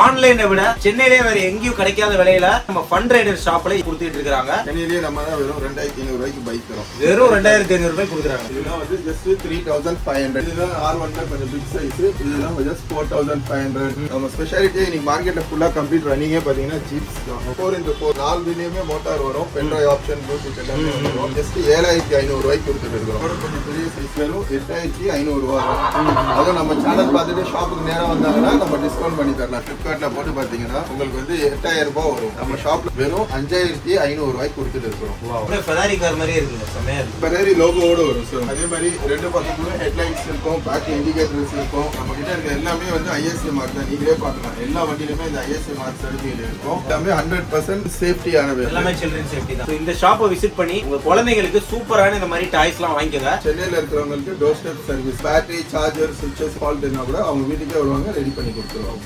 ஆன்லைனை விட சென்னையிலே வேற எங்கேயும் கிடைக்காத விலையில நம்ம ஃபன் ரைடர் ஷாப்ல கொடுத்துட்டு இருக்காங்க. சென்னையிலேயே நம்ம தான் வெறும் 2500 ரூபாய்க்கு பைக் தரோம். வெறும் 2500 ரூபாய் கொடுக்குறாங்க. இதெல்லாம் வந்து ஜஸ்ட் 3500. இதெல்லாம் R1 கொஞ்சம் பிக் சைஸ். இதெல்லாம் ஜஸ்ட் 4500. நம்ம ஸ்பெஷாலிட்டி இன்னைக்கு மார்க்கெட்ல ஃபுல்லா கம்ப்ளீட் ரன்னிங்கே பாத்தீங்கன்னா ஜீப்ஸ் தான். 4x4 4 வீலையுமே மோட்டார் வரும். பென்ட்ரைவ் ஆப்ஷன் ப்ளூடூத் எல்லாமே வரும். ஜஸ்ட் 7500 ரூபாய்க்கு கொடுத்துட்டு இருக்கோம். கொஞ்சம் பெரிய சைஸ் வெறும் 8500 ரூபாய். அதுவும் நம்ம சேனல் பார்த்துட்டு ஷாப்புக்கு நேரம் வந்தாங்கன்னா நம்ம டிஸ்கவுண்ட் பண்ணி தரலாம். ஃபிளிப்கார்ட்ல போட்டு பாத்தீங்கன்னா உங்களுக்கு வந்து 8000 ரூபாய் வரும். நம்ம ஷாப்ல வெறும் 5500 ரூபாய்க்கு கொடுத்துட்டு இருக்கோம். ஃபெராரி கார் மாதிரியே இருக்குங்க. செமையா இருக்கு. ஃபெராரி லோகோவோட வரும் சார். அதே மாதிரி ரெண்டு பக்கத்துலயும் ஹெட்லைட்ஸ் இருக்கும், பேக் இண்டிகேட்டர்ஸ் இருக்கும். நம்ம கிட்ட இருக்க எல்லாமே வந்து ISA மார்க் தான். நீங்களே பார்க்கலாம். எல்லா வண்டியிலுமே இந்த ISA மார்க் சர்டிஃபிகேட் இருக்கும். எல்லாமே 100% சேஃப்டியானது. எல்லாமே சில்ட்ரன் சேஃப்டி தான். இந்த ஷாப்பை விசிட் பண்ணி உங்க குழந்தைகளுக்கு சூப்பரான இந்த மாதிரி டாய்ஸ்லாம் வாங்கிக்கோங்க. சென்னையில இருக்கிறவங்களுக்கு door step service, battery, charger, சுவிட்சஸ் ஃபால்ட் என்ன கூட அவங்க வீட்டுக்கே வருவாங்க, ரெடி பண்ணி கொடுத்துருவாங்க.